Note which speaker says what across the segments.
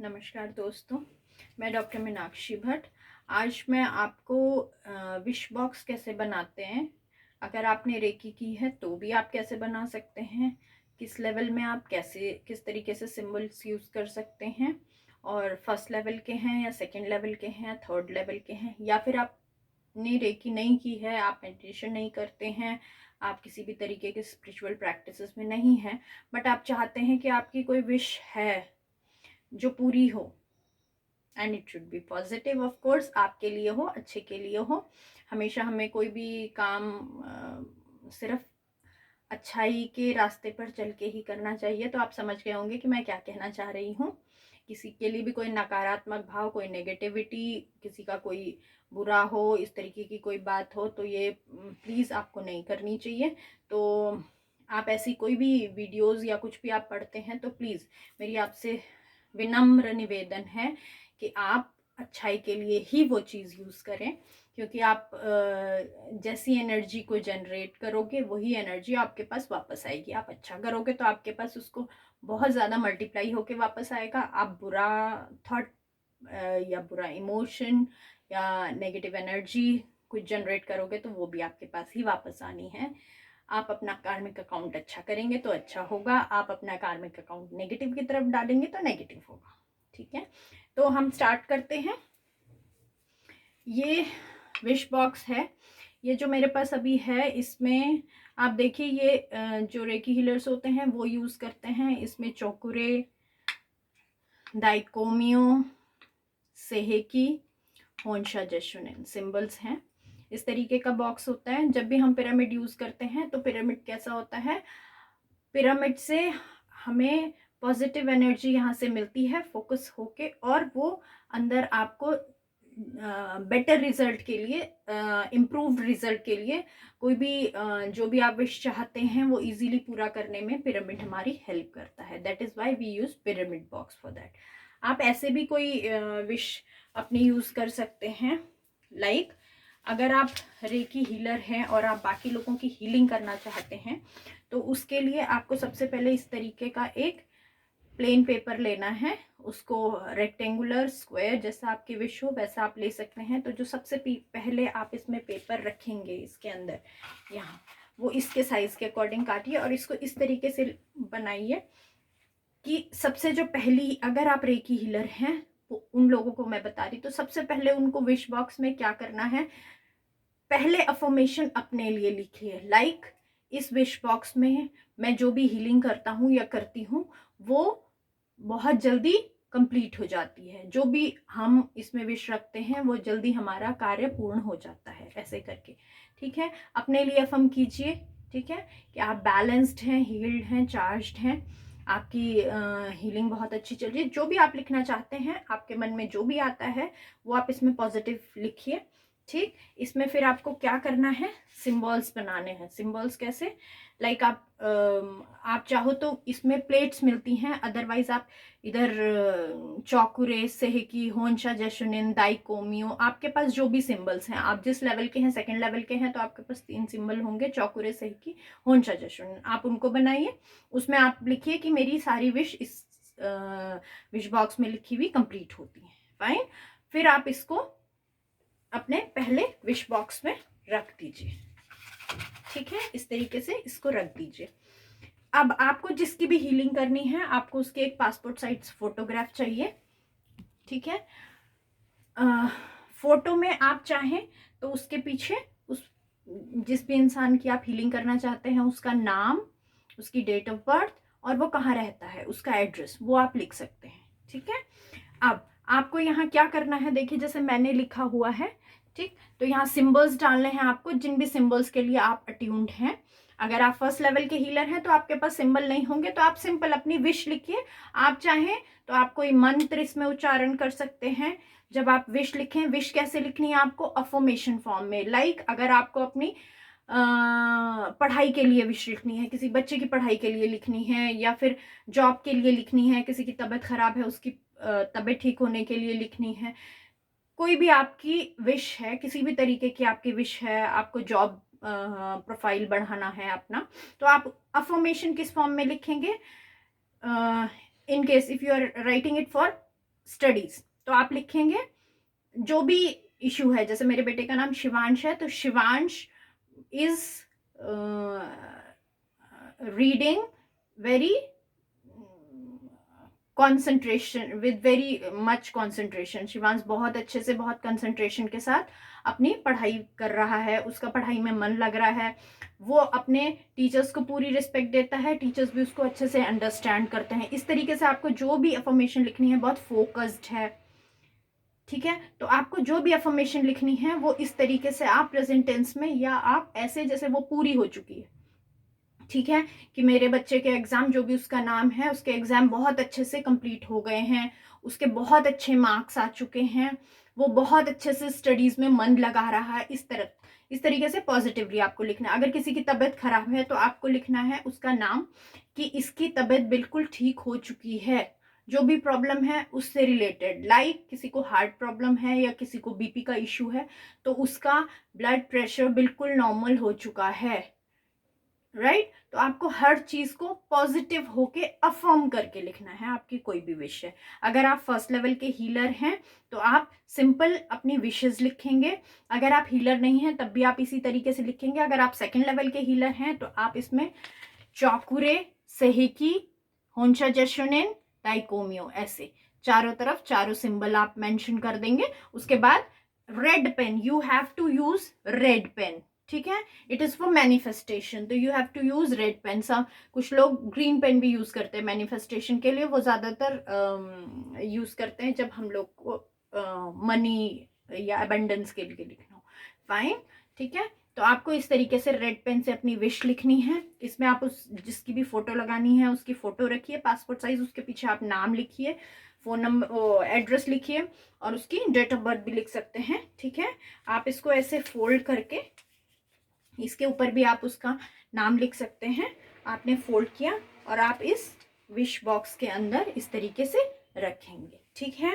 Speaker 1: नमस्कार दोस्तों, मैं डॉक्टर मीनाक्षी भट्ट। आज मैं आपको विश बॉक्स कैसे बनाते हैं, अगर आपने रेकी की है तो भी आप कैसे बना सकते हैं, किस लेवल में आप किस तरीके से सिंबल्स यूज़ कर सकते हैं, और फर्स्ट लेवल के हैं या सेकंड लेवल के हैं या थर्ड लेवल के हैं, या फिर आपने रेकी नहीं की है, आप मेडिटेशन नहीं करते हैं, आप किसी भी तरीके के स्पिरिचुअल प्रैक्टिसेस में नहीं हैं, बट आप चाहते हैं कि आपकी कोई विश है जो पूरी हो, and it should be positive, of course आपके लिए हो, अच्छे के लिए हो। हमेशा हमें कोई भी काम सिर्फ अच्छाई के रास्ते पर चल के ही करना चाहिए। तो आप समझ गए होंगे कि मैं क्या कहना चाह रही हूँ। किसी के लिए भी कोई नकारात्मक भाव, कोई नेगेटिविटी, किसी का कोई बुरा हो, इस तरीके की कोई बात हो तो ये प्लीज़ आपको नहीं करनी चाहिए। तो आप ऐसी कोई भी वीडियोस या कुछ भी आप पढ़ते हैं तो प्लीज़ मेरी आपसे विनम्र निवेदन है कि आप अच्छाई के लिए ही वो चीज़ यूज़ करें, क्योंकि आप जैसी एनर्जी को जनरेट करोगे वही एनर्जी आपके पास वापस आएगी। आप अच्छा करोगे तो आपके पास उसको बहुत ज़्यादा मल्टीप्लाई होके वापस आएगा। आप बुरा थॉट या बुरा इमोशन या नेगेटिव एनर्जी कुछ जनरेट करोगे तो वो भी आपके पास ही वापस आनी है। आप अपना कार्मिक अकाउंट अच्छा करेंगे तो अच्छा होगा, आप अपना कार्मिक अकाउंट नेगेटिव की तरफ डालेंगे तो नेगेटिव होगा। ठीक है, तो हम स्टार्ट करते हैं। ये विश बॉक्स है, ये जो मेरे पास अभी है, इसमें आप देखिए ये जो रेकी हीलर्स होते हैं वो यूज़ करते हैं। इसमें चोकुरे, दाइकोमियो, सेहेकी, होंशा जशुनिन सिंबल्स हैं। इस तरीके का बॉक्स होता है। जब भी हम पिरामिड यूज़ करते हैं तो पिरामिड कैसा होता है, पिरामिड से हमें पॉजिटिव एनर्जी यहाँ से मिलती है फोकस होके, और वो अंदर आपको बेटर रिजल्ट के लिए, इम्प्रूव्ड रिजल्ट के लिए, कोई भी जो भी आप विश चाहते हैं वो इजीली पूरा करने में पिरामिड हमारी हेल्प करता है। That is why we use pyramid box for that. आप ऐसे भी कोई विश अपनी यूज़ कर सकते हैं। लाइक अगर आप रेकी हीलर हैं और आप बाकी लोगों की हीलिंग करना चाहते हैं तो उसके लिए आपको सबसे पहले इस तरीके का एक प्लेन पेपर लेना है। उसको रेक्टेंगुलर, स्क्वायर, जैसा आपकी विश हो वैसा आप ले सकते हैं। तो जो सबसे पहले आप इसमें पेपर रखेंगे इसके अंदर, यहाँ वो इसके साइज के अकॉर्डिंग काटिए और इसको इस तरीके से बनाइए कि सबसे जो पहली, अगर आप रेकी हीलर हैं तो उन लोगों को मैं बता रही, तो सबसे पहले उनको विश बॉक्स में क्या करना है, पहले अफर्मेशन अपने लिए लिखिए। लाइक इस विश बॉक्स में मैं जो भी हीलिंग करता हूँ या करती हूँ वो बहुत जल्दी कंप्लीट हो जाती है। जो भी हम इसमें विश रखते हैं वो जल्दी हमारा कार्य पूर्ण हो जाता है, ऐसे करके। ठीक है, अपने लिए अफर्म कीजिए। ठीक है, कि आप बैलेंस्ड हैं, हील्ड हैं, चार्ज्ड हैं, आपकी हीलिंग बहुत अच्छी चल रही है। जो भी आप लिखना चाहते हैं, आपके मन में जो भी आता है वो आप इसमें पॉजिटिव लिखिए। ठीक, इसमें फिर आपको क्या करना है, सिंबल्स बनाने हैं। सिंबल्स कैसे, लाइक आप चाहो तो इसमें प्लेट्स मिलती हैं, अदरवाइज आप इधर चौकुरे, सेहेकी, होंशा जशुनिन, दाइकोमियो, आपके पास जो भी सिंबल्स हैं, आप जिस लेवल के हैं, सेकंड लेवल के हैं तो आपके पास 3 सिंबल होंगे, चौकुरे, सेहेकी, होंशा जशुनिन। आप उनको बनाइए, उसमें आप लिखिए कि मेरी सारी विश इस विश बॉक्स में लिखी हुई कंप्लीट होती है। फाइन, फिर आप इसको अपने पहले विश बॉक्स में रख दीजिए। ठीक है, इस तरीके से इसको रख दीजिए। अब आपको जिसकी भी हीलिंग करनी है, आपको उसके एक पासपोर्ट साइज फोटोग्राफ चाहिए। ठीक है, फोटो में आप चाहें तो उसके पीछे उस जिस भी इंसान की आप हीलिंग करना चाहते हैं उसका नाम, उसकी डेट ऑफ बर्थ और वो कहाँ रहता है, उसका एड्रेस, वो आप लिख सकते हैं। ठीक है, अब आपको यहाँ क्या करना है, देखिए जैसे मैंने लिखा हुआ है। ठीक, तो यहाँ सिंबल्स डालने हैं आपको, जिन भी सिंबल्स के लिए आप अट्यून्ड हैं। अगर आप फर्स्ट लेवल के हीलर हैं तो आपके पास सिंबल नहीं होंगे, तो आप सिंपल अपनी विश लिखिए। आप चाहें तो आप कोई मंत्र इसमें उच्चारण कर सकते हैं। जब आप विश लिखें, विश कैसे लिखनी है आपको, अफर्मेशन फॉर्म में। लाइक अगर आपको अपनी पढ़ाई के लिए विश लिखनी है, किसी बच्चे की पढ़ाई के लिए लिखनी है, या फिर जॉब के लिए लिखनी है, किसी की तबीयत खराब है उसकी तबीयत ठीक होने के लिए लिखनी है, कोई भी आपकी विश है, किसी भी तरीके की आपकी विश है, आपको जॉब प्रोफाइल बढ़ाना है अपना, तो आप अफर्मेशन किस फॉर्म में लिखेंगे, in case if you are writing it for studies. तो आप लिखेंगे जो भी इशू है, जैसे मेरे बेटे का नाम शिवांश है, तो Shivansh is reading very concentration, with very much concentration. Shivansh बहुत अच्छे से, बहुत कंसंट्रेशन के साथ अपनी पढ़ाई कर रहा है, उसका पढ़ाई में मन लग रहा है, वो अपने टीचर्स को पूरी रिस्पेक्ट देता है, टीचर्स भी उसको अच्छे से अंडरस्टैंड करते हैं। इस तरीके से आपको जो भी अफर्मेशन लिखनी है, बहुत फोकस्ड है, ठीक है। तो आपको जो भी अफर्मेशन लिखनी है वो इस तरीके से आप प्रेजेंट टेंस में, या आप ऐसे जैसे वो पूरी हो चुकी है, ठीक है, कि मेरे बच्चे के एग्जाम, जो भी उसका नाम है, उसके एग्जाम बहुत अच्छे से कंप्लीट हो गए हैं, उसके बहुत अच्छे मार्क्स आ चुके हैं, वो बहुत अच्छे से स्टडीज में मन लगा रहा है। इस तरीके से पॉजिटिवली आपको लिखना है। अगर किसी की तबीयत खराब है तो आपको लिखना है उसका नाम, कि इसकी तबीयत बिल्कुल ठीक हो चुकी है, जो भी प्रॉब्लम है उससे रिलेटेड, लाइक किसी को हार्ट प्रॉब्लम है या किसी को बीपी का इश्यू है, तो उसका ब्लड प्रेशर बिल्कुल नॉर्मल हो चुका है, राइट। तो आपको हर चीज को पॉजिटिव होके अफर्म करके लिखना है, आपकी कोई भी विश है। अगर आप फर्स्ट लेवल के हीलर हैं तो आप सिंपल अपनी विशेस लिखेंगे, अगर आप हीलर नहीं हैं तब भी आप इसी तरीके से लिखेंगे। अगर आप सेकंड लेवल के हीलर हैं तो आप इसमें चौकुरे, सेहेकी, होंशा जशोनेन, डाइकोमियो, ऐसे चारों तरफ चारों सिंबल आप मेंशन कर देंगे। उसके बाद red pen, you have to use red pen, ठीक है, इट इज फॉर मैनिफेस्टेशन, तो you have to use red pen. सब कुछ लोग ग्रीन पेन भी यूज करते हैं मैनिफेस्टेशन के लिए, वो ज्यादातर यूज करते हैं जब हम लोग को मनी या अबंडेंस के लिए लिखना हो, फाइन, ठीक है। तो आपको इस तरीके से रेड पेन से अपनी विश लिखनी है। इसमें आप उस जिसकी भी फोटो लगानी है उसकी फोटो रखिए पासपोर्ट साइज, उसके पीछे आप नाम लिखिए, फोन नंबर, एड्रेस लिखिए, और उसकी डेट ऑफ बर्थ भी लिख सकते हैं, ठीक है। आप इसको ऐसे फोल्ड करके इसके ऊपर भी आप उसका नाम लिख सकते हैं। आपने फोल्ड किया और आप इस विश बॉक्स के अंदर इस तरीके से रखेंगे, ठीक है।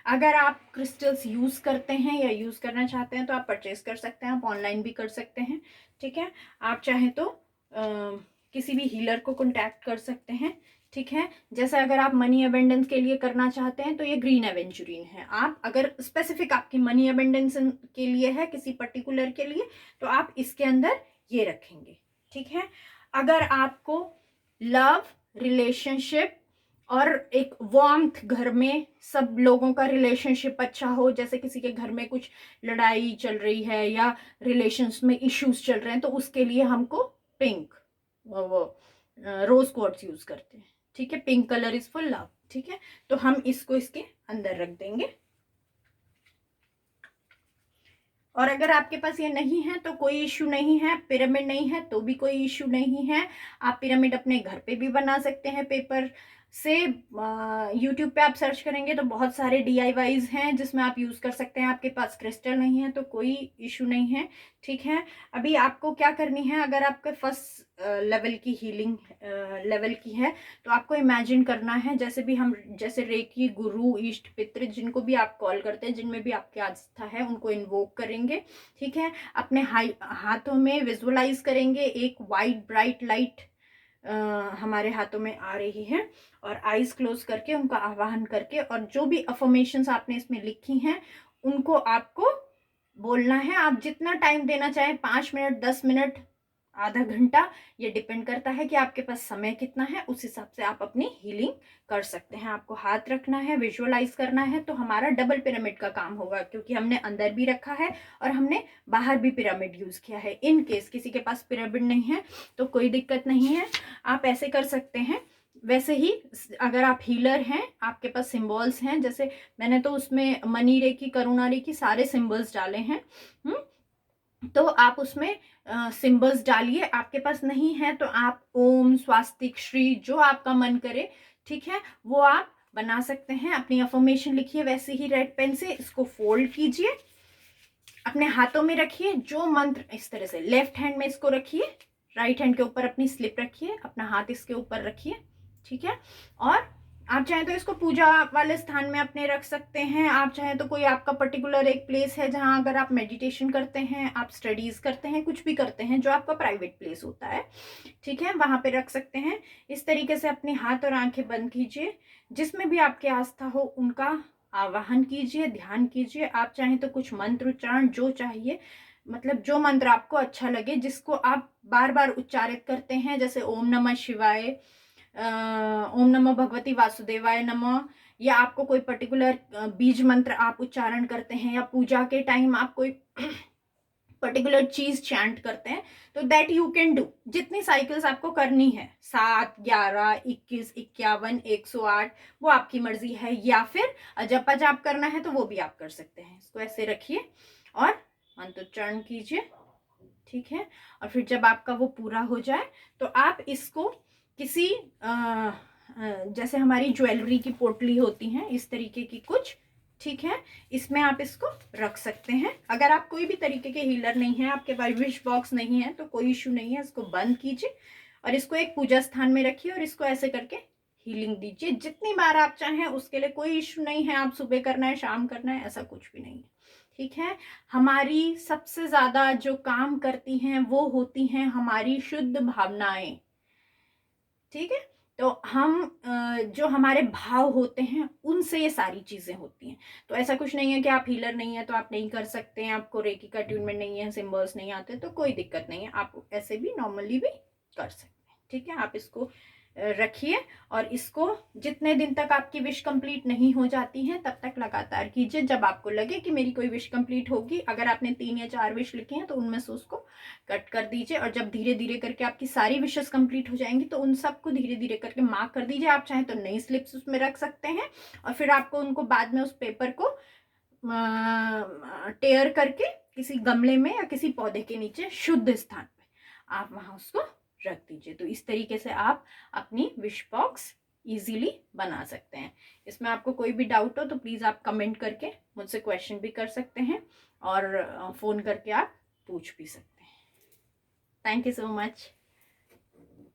Speaker 1: अगर आप क्रिस्टल्स यूज करते हैं या यूज करना चाहते हैं तो आप परचेज कर सकते हैं, आप ऑनलाइन भी कर सकते हैं, ठीक है। आप चाहें तो किसी भी हीलर को कांटेक्ट कर सकते हैं, ठीक है। जैसे अगर आप मनी अबेंडेंस के लिए करना चाहते हैं तो ये ग्रीन एवेंचुरिन है। आप अगर स्पेसिफिक आपकी मनी अबेंडेंस के लिए है, किसी पर्टिकुलर के लिए, तो आप इसके अंदर ये रखेंगे, ठीक है। अगर आपको लव, रिलेशनशिप और एक वार्मथ, घर में सब लोगों का रिलेशनशिप अच्छा हो, जैसे किसी के घर में कुछ लड़ाई चल रही है या रिलेशंस में इश्यूज चल रहे हैं, तो उसके लिए हमको पिंक, वो रोज क्वार्ट्ज यूज करते हैं, ठीक है। Pink colour is for love, ठीक है। तो हम इसको इसके अंदर रख देंगे। और अगर आपके पास ये नहीं है तो कोई इश्यू नहीं है, पिरामिड नहीं है तो भी कोई इश्यू नहीं है। आप पिरामिड अपने घर पे भी बना सकते हैं पेपर से। यूट्यूब पे आप सर्च करेंगे तो बहुत सारे DIYs हैं जिसमें आप यूज कर सकते हैं। आपके पास क्रिस्टल नहीं है तो कोई इशू नहीं है, ठीक है। अभी आपको क्या करनी है, अगर आपके फर्स्ट लेवल की हीलिंग लेवल की है तो आपको इमेजिन करना है, जैसे भी हम, जैसे रेकी, गुरु, इष्ट, पितृ, जिनको भी आप कॉल करते हैं, जिनमें भी आपकी आस्था है, उनको इन्वोक करेंगे, ठीक है। अपने हाथों में विजुअलाइज करेंगे एक वाइट ब्राइट लाइट हमारे हाथों में आ रही है, और आईज क्लोज करके उनका आवाहन करके, और जो भी अफर्मेशंस आपने इसमें लिखी हैं उनको आपको बोलना है। आप जितना टाइम देना चाहें, 5 मिनट, 10 मिनट, आधा घंटा, ये डिपेंड करता है कि आपके पास समय कितना है, उस हिसाब से आप अपनी हीलिंग कर सकते हैं। आपको हाथ रखना है, विजुअलाइज करना है, तो हमारा डबल पिरामिड का काम होगा, क्योंकि हमने अंदर भी रखा है और हमने बाहर भी पिरामिड यूज किया है। इन केस किसी के पास पिरामिड नहीं है तो कोई दिक्कत नहीं है, आप ऐसे कर सकते हैं। वैसे ही अगर आप हीलर हैं, आपके पास सिंबल्स हैं, जैसे मैंने तो उसमें मनी रेकी, करुणा रेकी, सारे सिंबल्स डाले हैं, तो आप उसमें सिंबल्स डालिए। आपके पास नहीं है तो आप ओम, स्वास्तिक, श्री, जो आपका मन करे, ठीक है, वो आप बना सकते हैं। अपनी अफर्मेशन लिखिए वैसे ही रेड पेन से, इसको फोल्ड कीजिए, अपने हाथों में रखिए, जो मंत्र इस तरह से लेफ्ट हैंड में इसको रखिए, राइट हैंड के ऊपर अपनी स्लिप रखिए, अपना हाथ इसके ऊपर रखिए, ठीक है। और आप चाहें तो इसको पूजा वाले स्थान में अपने रख सकते हैं। आप चाहें तो कोई आपका पर्टिकुलर एक प्लेस है जहां अगर आप मेडिटेशन करते हैं, आप स्टडीज करते हैं, कुछ भी करते हैं, जो आपका प्राइवेट प्लेस होता है, ठीक है, वहां पे रख सकते हैं। इस तरीके से अपने हाथ और आंखें बंद कीजिए, जिसमें भी आपकी आस्था हो उनका आवाहन कीजिए, ध्यान कीजिए। आप चाहें तो कुछ मंत्र उच्चारण जो चाहिए, मतलब जो मंत्र आपको अच्छा लगे, जिसको आप बार बार उच्चारित करते हैं, जैसे ओम नमः शिवाय, ओम नमः भगवती वासुदेवाय नमः, या आपको कोई पर्टिकुलर बीज मंत्र आप उच्चारण करते हैं, या पूजा के टाइम आप कोई पर्टिकुलर चीज चैंट करते हैं, तो दैट यू कैन डू। जितनी साइकिल्स आपको करनी है, 7, 11, 21, 51, 108, वो आपकी मर्जी है। या फिर जप जाप करना है तो वो भी आप कर सकते हैं। इसको ऐसे रखिए और मंत्रोच्चारण कीजिए, ठीक है। और फिर जब आपका वो पूरा हो जाए तो आप इसको किसी जैसे हमारी ज्वेलरी की पोटली होती है, इस तरीके की कुछ, ठीक है, इसमें आप इसको रख सकते हैं। अगर आप कोई भी तरीके के हीलर नहीं है, आपके पास विश बॉक्स नहीं है, तो कोई इश्यू नहीं है। इसको बंद कीजिए और इसको एक पूजा स्थान में रखिए और इसको ऐसे करके हीलिंग दीजिए जितनी बार आप चाहें। उसके लिए कोई इश्यू नहीं है, आप सुबह करना है, शाम करना है, ऐसा कुछ भी नहीं है, ठीक है। हमारी सबसे ज्यादा जो काम करती हैं वो होती हैं हमारी शुद्ध भावनाएं, ठीक है। तो हम जो हमारे भाव होते हैं उनसे ये सारी चीजें होती हैं। तो ऐसा कुछ नहीं है कि आप हीलर नहीं है तो आप नहीं कर सकते हैं, आपको रेकी का ट्यूनमेंट नहीं है, सिंबल्स नहीं आते, तो कोई दिक्कत नहीं है, आप ऐसे भी नॉर्मली भी कर सकते हैं, ठीक है। आप इसको रखिए और इसको जितने दिन तक आपकी विश कंप्लीट नहीं हो जाती है तब तक लगातार कीजिए। जब आपको लगे कि मेरी कोई विश कंप्लीट होगी, अगर आपने 3 या 4 विश लिखी हैं तो उनमें से उसको कट कर दीजिए। और जब धीरे धीरे करके आपकी सारी विशेस कंप्लीट हो जाएंगी तो उन सबको धीरे धीरे करके मार्क कर दीजिए। आप चाहें तो नई स्लिप्स उसमें रख सकते हैं और फिर आपको उनको बाद में उस पेपर को टेयर करके किसी गमले में या किसी पौधे के नीचे शुद्ध स्थान पे आप वहां उसको रख दीजिए। तो इस तरीके से आप अपनी विश बॉक्स इजीली बना सकते हैं। इसमें आपको कोई भी डाउट हो तो प्लीज आप कमेंट करके मुझसे क्वेश्चन भी कर सकते हैं और फोन करके आप पूछ भी सकते हैं। Thank you so much.